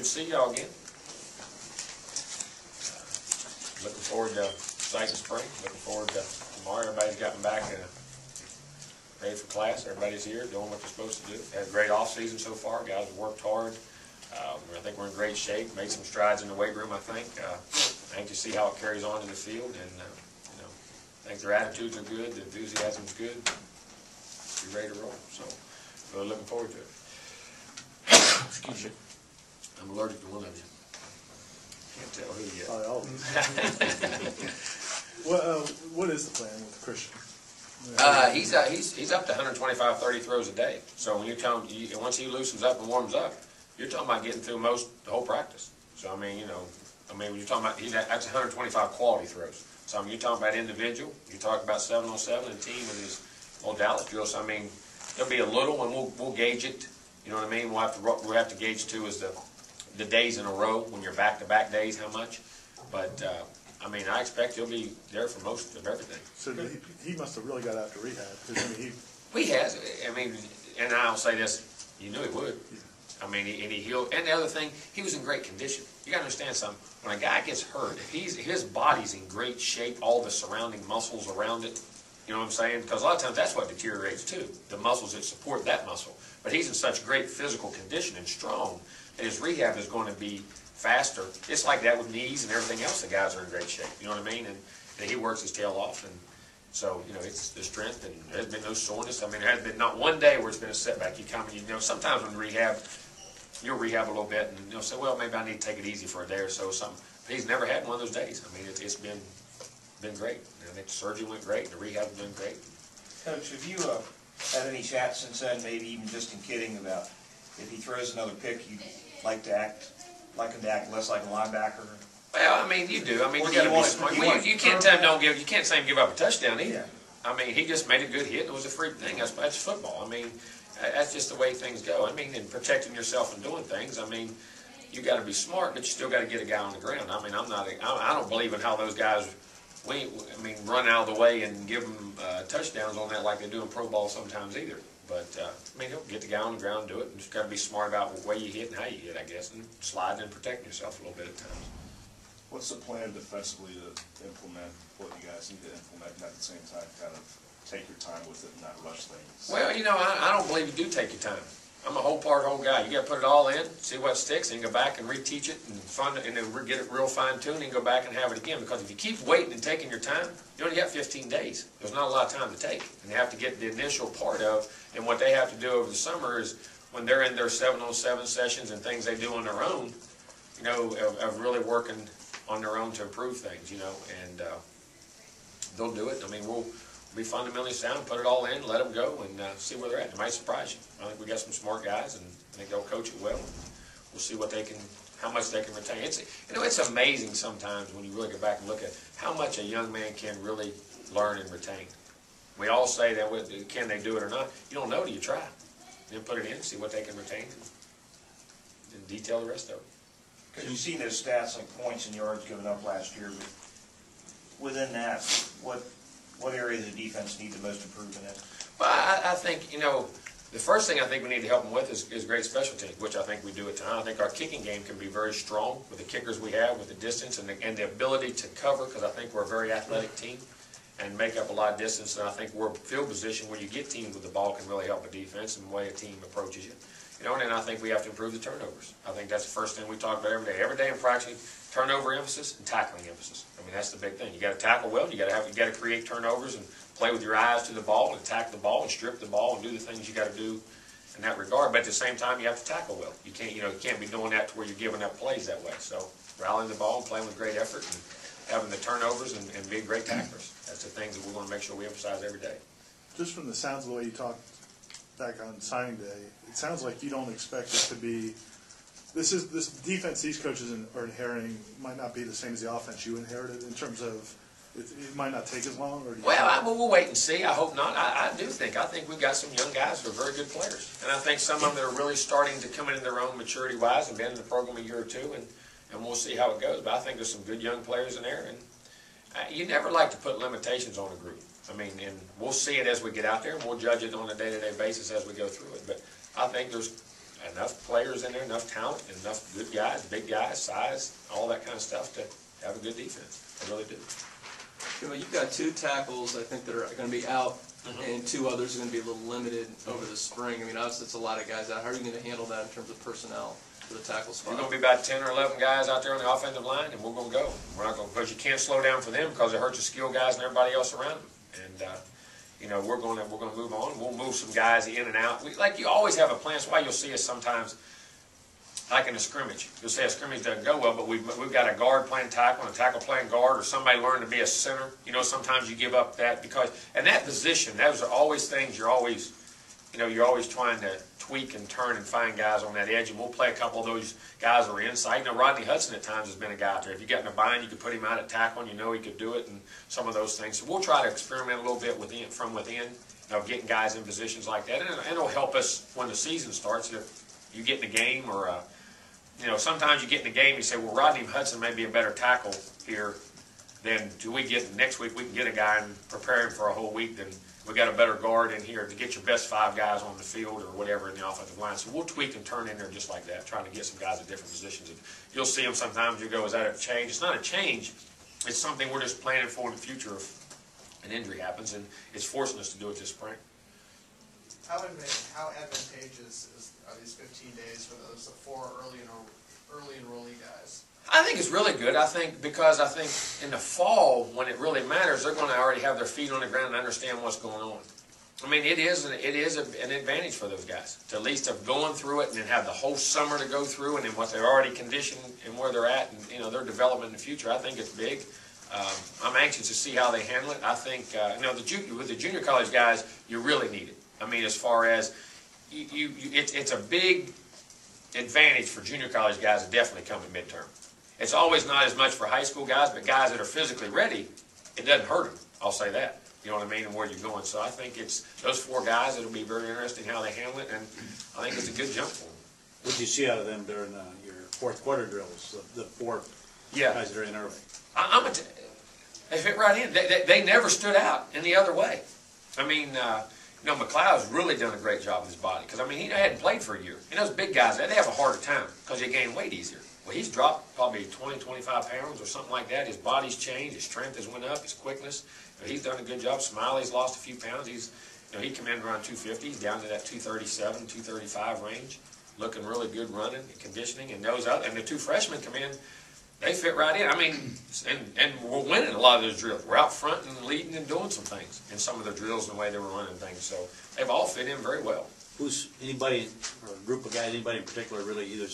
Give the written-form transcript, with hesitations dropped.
good to see y'all again. Looking forward to exciting spring. Looking forward to tomorrow. Everybody's gotten back ready for class. Everybody's here doing what they're supposed to do. Had a great off season so far. Guys have worked hard. I think we're in great shape. Made some strides in the weight room, I think. Anxious to see how it carries on in the field. And, I think their attitudes are good. The enthusiasm's good. Be ready to roll. So, really looking forward to it. Excuse me. I'm allergic to one of you. Can't tell who yet. What is the plan with Christian? He's up to 125, 30 throws a day. So when you tell him, once he loosens up and warms up, you're talking about getting through the whole practice. So when you're talking about, that's 125 quality throws. So when you're talking about individual, you're talking about 7-on-7 and team and his old Dallas drill. So there'll be a little, and we'll gauge it. You know what I mean? We'll have to gauge too is the days in a row when you're back-to-back days, how much. But I expect he'll be there for most of everything. So he must have really got out to rehab. He has. And I'll say this: you knew he would. Yeah. And he healed. And the other thing, he was in great condition. You got to understand something. When a guy gets hurt, if his body's in great shape, all the surrounding muscles around it. You know what I'm saying? Because a lot of times that's what deteriorates too, the muscles that support that muscle. But he's in such great physical condition and strong that his rehab is going to be faster. It's like that with knees and everything else. The guys are in great shape. You know what I mean? And he works his tail off. And so, it's the strength, and there's been no soreness. There has been not one day where it's been a setback. Sometimes when you'll rehab a little bit, and you'll say, well, maybe I need to take it easy for a day or so or something. But he's never had one of those days. It's been great. I think the surgery went great, and the rehab's been great. Coach, have you had any chat since then, maybe even just in kidding, about if he throws another pick, you'd like him to act less like a linebacker? Well, you do. You got to be smart. You can't tell him you can't say him give up a touchdown either. Yeah. He just made a good hit. It was a freak thing. That's football. That's just the way things go. And protecting yourself and doing things. You got to be smart, but you still got to get a guy on the ground. I don't believe in how those guys run out of the way and give them touchdowns on that like they do in pro ball sometimes either. But, he'll get the guy on the ground and do it. And just got to be smart about the way you hit and how you hit, I guess, and slide and protect yourself a little bit at times. What's the plan defensively to implement what you guys need to implement, and at the same time kind of take your time with it and not rush things? Well, I don't believe you do take your time. I'm a whole guy. You got to put it all in, see what sticks, and go back and reteach it and then get it real fine-tuned and go back and have it again. Because if you keep waiting and taking your time, you only got 15 days. There's not a lot of time to take. And you have to get the initial part of, and what they have to do over the summer is when they're in their 7-on-7 sessions and things they do on their own, of really working on their own to improve things, and they'll do it. We'll be fundamentally sound, put it all in, let them go, and see where they're at. It might surprise you. I think we got some smart guys, and I think they'll coach it well. We'll see how much they can retain. It's amazing sometimes when you really go back and look at how much a young man can really learn and retain. We all say that, can they do it or not? You don't know till you try. Then put it in, see what they can retain, and detail the rest of it. Because you've seen those stats like points and yards given up last year, but within that, what area of the defense need the most improvement in? Well, I think, the first thing I think we need to help them with is great special teams, which I think we do at times. I think our kicking game can be very strong with the kickers we have, with the distance and the ability to cover, because I think we're a very athletic team and make up a lot of distance. And I think we're a field position where you get teams with the ball can really help a defense and the way a team approaches you. And then I think we have to improve the turnovers. I think that's the first thing we talk about every day. Every day in practice, turnover emphasis and tackling emphasis. That's the big thing. You got to tackle well. You got to create turnovers and play with your eyes to the ball and attack the ball and strip the ball and do the things you got to do in that regard. But at the same time, you have to tackle well. You can't be doing that to where you're giving up plays that way. So rallying the ball and playing with great effort and having the turnovers and being great tacklers. That's the things that we want to make sure we emphasize every day. Just from the sounds of the way you talked back on signing day, it sounds like you don't expect it to be. This defense these coaches are inheriting might not be the same as the offense you inherited in terms of it might not take as long. Or we'll wait and see. I hope not. I think we've got some young guys who are very good players, and I think some of them are really starting to come into their own maturity wise and been in the program a year or two, and we'll see how it goes. But I think there's some good young players in there, and you never like to put limitations on a group. And we'll see it as we get out there, and we'll judge it on a day-to-day basis as we go through it. But I think there's enough players in there, enough talent, and enough good guys, big guys, size, all that kind of stuff to have a good defense. I really do. Jimbo, you've got 2 tackles, I think, that are going to be out, and 2 others are going to be a little limited over the spring. I mean, obviously, it's a lot of guys out. How are you going to handle that in terms of personnel for the tackle spot? We're going to be about 10 or 11 guys out there on the offensive line, and we're going to go. We're not going to, because you can't slow down for them because it hurts the skill guys and everybody else around them. And you know, we're going to move on. We'll move some guys in and out. Like you always have a plan. That's why you'll see us sometimes, like in a scrimmage. You'll say a scrimmage doesn't go well, but we've got a guard playing tackle and a tackle playing guard, or somebody learn to be a center. You know, sometimes you give up that because, and that position, those are always things you're always, you know, you're always trying to tweak and turn and find guys on that edge, and we'll play a couple of those guys that are inside. You know, Rodney Hudson at times has been a guy out there. If you got in a bind, you could put him out at tackle, and you know he could do it, and some of those things. So we'll try to experiment a little bit from within, you know, getting guys in positions like that, and it'll help us when the season starts. If you get in a game, or you know, sometimes you get in a game, you say, well, Rodney Hudson may be a better tackle here. Then do we get next week? We can get a guy and prepare him for a whole week. Then we got a better guard in here to get your best 5 guys on the field or whatever in the offensive line. So we'll tweak and turn in there just like that, trying to get some guys at different positions. And you'll see them sometimes. You go, is that a change? It's not a change. It's something we're just planning for in the future if an injury happens, and it's forcing us to do it this spring. How advantageous are these 15 days for those 4 early enrollee guys? I think it's really good. I think in the fall, when it really matters, they're going to already have their feet on the ground and understand what's going on. I mean, it is an advantage for those guys to at least have gone through it and then have the whole summer to go through, and then what they're already conditioned and where they're at, and you know, their development in the future. I think it's big. I'm anxious to see how they handle it. I think you know, with the junior college guys, you really need it. I mean, as far as it's a big advantage for junior college guys to definitely come at midterm. It's always not as much for high school guys, but guys that are physically ready, it doesn't hurt them. I'll say that. You know what I mean, and where you're going. So I think it's those 4 guys. It'll be very interesting how they handle it, and I think it's a good jump for them. What did you see out of them during your fourth quarter drills? The 4 guys that are in early. They fit right in. They never stood out in the other way. I mean, you know, McLeod's really done a great job with his body because I mean he hadn't played for a year. And those big guys, they have a harder time because they gain weight easier. Well, he's dropped probably 20, 25 pounds or something like that. His body's changed. His strength has went up. His quickness. You know, he's done a good job. Smiley's lost a few pounds. You know, he commanded around 250. He's down to that 237, 235 range. Looking really good running and conditioning. And the 2 freshmen come in. They fit right in. I mean, and we're winning a lot of those drills. We're out front and leading and doing some things in some of the drills and the way they were running things. So they've all fit in very well. Who's anybody or a group of guys? Anybody in particular really either